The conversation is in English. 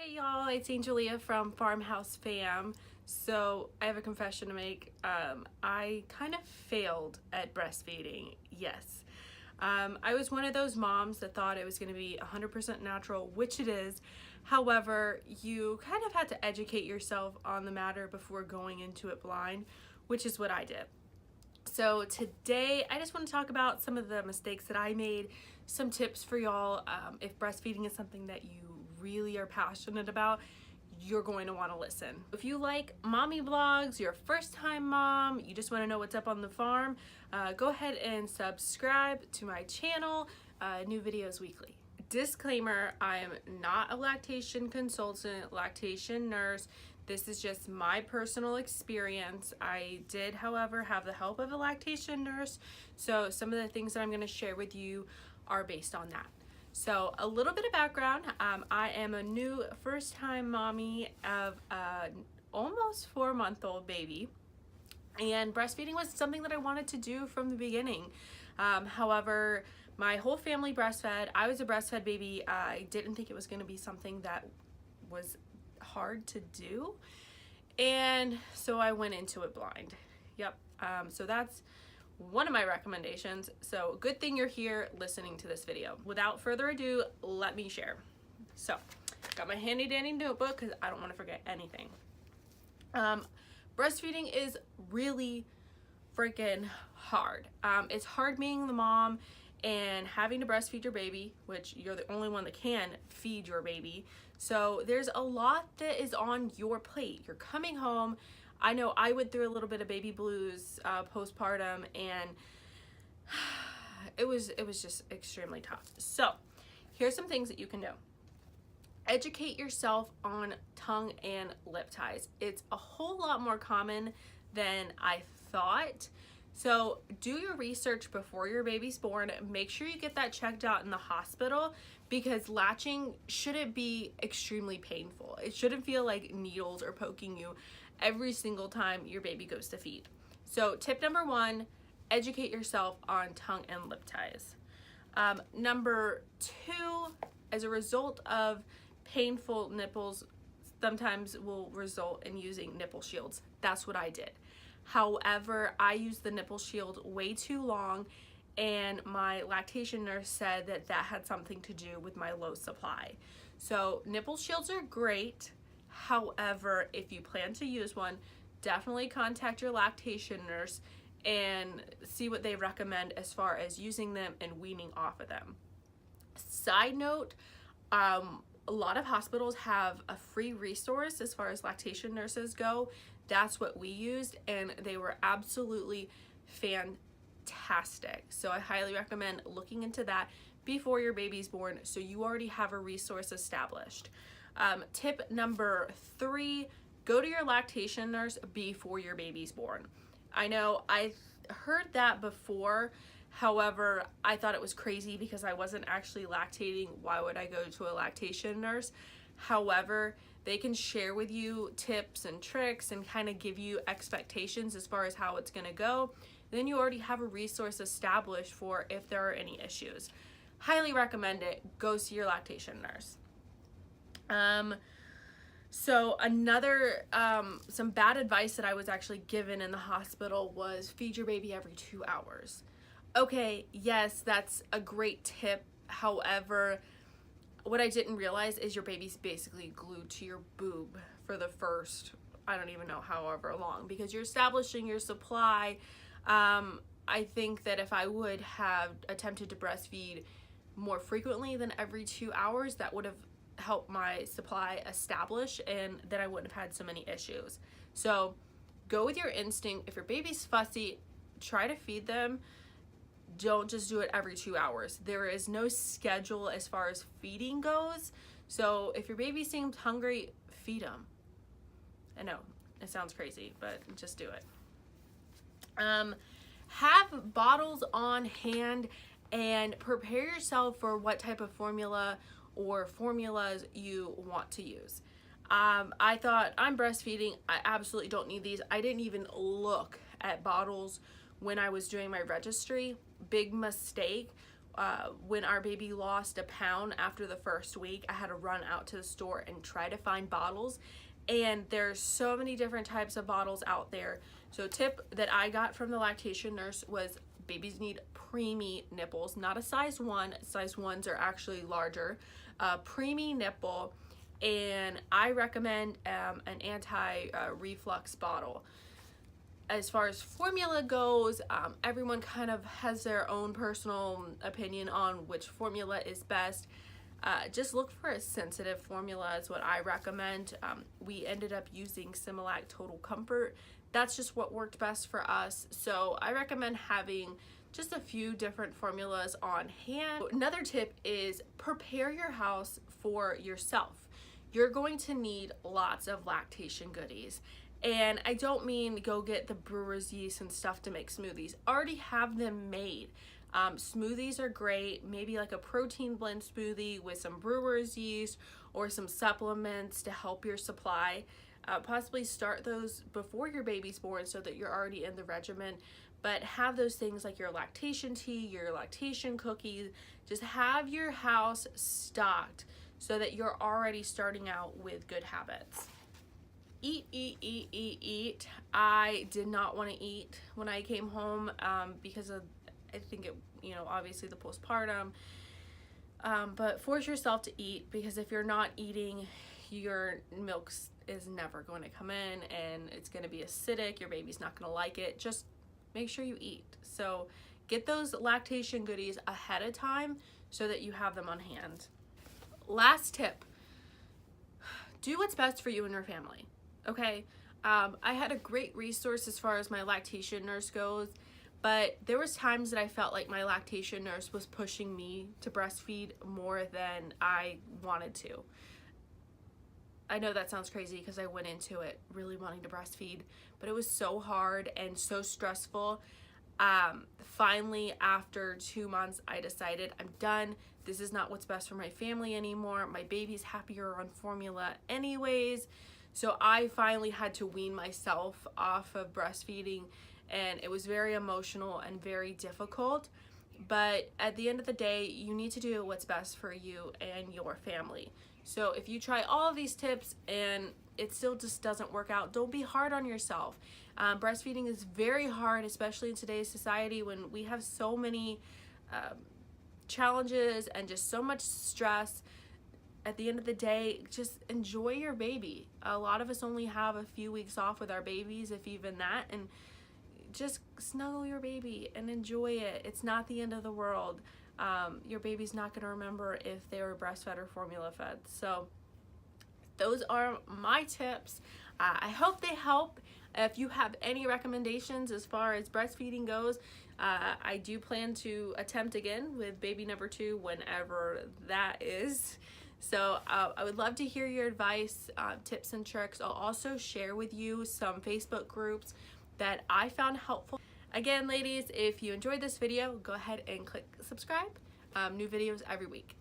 Hey y'all, it's Angelia from Farmhouse Fam. So I have a confession to make. I kind of failed at breastfeeding, yes. I was one of those moms that thought it was going to be 100% natural, which it is. However, you kind of had to educate yourself on the matter before going into it blind, which is what I did. So today I just want to talk about some of the mistakes that I made, some tips for y'all. If breastfeeding is something that you really are passionate about, you're going to want to listen. If you like mommy vlogs, you're a first time mom, you just want to know what's up on the farm, go ahead and subscribe to my channel, new videos weekly. Disclaimer, I am not a lactation consultant, lactation nurse. This is just my personal experience. I did, however, have the help of a lactation nurse, so some of the things that I'm going to share with you are based on that. So a little bit of background, I am a new first-time mommy of an almost 4-month-old baby, and breastfeeding was something that I wanted to do from the beginning. However, my whole family breastfed. I was a breastfed baby. I didn't think it was going to be something that was hard to do, and so I went into it blind. Yep. So that's one of my recommendations. So good thing you're here listening to this video. Without further ado, let me share. So got my handy dandy notebook because I don't want to forget anything. Breastfeeding is really freaking hard. It's hard being the mom and having to breastfeed your baby, which you're the only one that can feed your baby. So there's a lot that is on your plate. You're coming home. I know I went through a little bit of baby blues postpartum, and it was just extremely tough. So here's some things that you can do. Educate yourself on tongue and lip ties. It's a whole lot more common than I thought. So do your research before your baby's born. Make sure you get that checked out in the hospital, because latching shouldn't be extremely painful. It shouldn't feel like needles are poking you every single time your baby goes to feed. So tip number 1, educate yourself on tongue and lip ties. Number 2, as a result of painful nipples, sometimes will result in using nipple shields. That's what I did. However, I used the nipple shield way too long, and my lactation nurse said that that had something to do with my low supply. So nipple shields are great. However, if you plan to use one, definitely contact your lactation nurse and see what they recommend as far as using them and weaning off of them. Side note, a lot of hospitals have a free resource as far as lactation nurses go. That's what we used, and they were absolutely fantastic. So I highly recommend looking into that before your baby's born, so you already have a resource established. Tip number 3, go to your lactation nurse before your baby's born. I know I heard that before. However, I thought it was crazy because I wasn't actually lactating. Why would I go to a lactation nurse? However, they can share with you tips and tricks and kind of give you expectations as far as how it's going to go. Then you already have a resource established for if there are any issues. Highly recommend it. Go see your lactation nurse. So another, some bad advice that I was actually given in the hospital was feed your baby every 2 hours. Okay, yes, that's a great tip. However, what I didn't realize is your baby's basically glued to your boob for the first, I don't even know however long, because you're establishing your supply. I think that if I would have attempted to breastfeed more frequently than every 2 hours, that would have helped my supply establish, and then I wouldn't have had so many issues. So go with your instinct. If your baby's fussy, try to feed them. Don't just do it every 2 hours. There is no schedule as far as feeding goes. So if your baby seems hungry, feed them. I know it sounds crazy, but just do it. Have bottles on hand and prepare yourself for what type of formula or formulas you want to use. I thought, I'm breastfeeding, I absolutely don't need these. I didn't even look at bottles when I was doing my registry. Big mistake. when our baby lost a pound after the first week, I had to run out to the store and try to find bottles. And there's so many different types of bottles out there. So a tip that I got from the lactation nurse was babies need preemie nipples, not a size 1. Size 1s are actually larger. Preemie nipple, and I recommend an anti-reflux bottle. As far as formula goes, everyone kind of has their own personal opinion on which formula is best. Just look for a sensitive formula is what I recommend. We ended up using Similac Total Comfort. That's just what worked best for us. So I recommend having just a few different formulas on hand. Another tip is prepare your house for yourself. You're going to need lots of lactation goodies. And I don't mean go get the brewer's yeast and stuff to make smoothies. Already have them made. Smoothies are great, maybe like a protein blend smoothie with some brewer's yeast or some supplements to help your supply. Possibly start those before your baby's born so that you're already in the regimen, but have those things like your lactation tea, your lactation cookies. Just have your house stocked so that you're already starting out with good habits. Eat, eat, eat, eat, eat. I did not want to eat when I came home because of, I think it, obviously the postpartum. But force yourself to eat, because if you're not eating, your milk is never going to come in and it's going to be acidic. Your baby's not going to like it. Just make sure you eat. So get those lactation goodies ahead of time so that you have them on hand. Last tip, do what's best for you and your family. Okay, I had a great resource as far as my lactation nurse goes, but there was times that I felt like my lactation nurse was pushing me to breastfeed more than I wanted to. I know that sounds crazy because I went into it really wanting to breastfeed, but it was so hard and so stressful. Finally, after 2 months, I decided I'm done. This is not what's best for my family anymore. My baby's happier on formula anyways. So I finally had to wean myself off of breastfeeding, and it was very emotional and very difficult. But at the end of the day, you need to do what's best for you and your family. So if you try all of these tips and it still just doesn't work out, don't be hard on yourself. Breastfeeding is very hard, especially in today's society when we have so many challenges and just so much stress. At the end of the day, just enjoy your baby. A lot of us only have a few weeks off with our babies, if even that, and just snuggle your baby and enjoy it. It's not the end of the world. Your baby's not going to remember if they were breastfed or formula fed. So those are my tips. I hope they help. If you have any recommendations as far as breastfeeding goes, I do plan to attempt again with baby number 2 whenever that is. So I would love to hear your advice, tips and tricks. I'll also share with you some Facebook groups that I found helpful. Again, ladies, if you enjoyed this video, go ahead and click subscribe. New videos every week.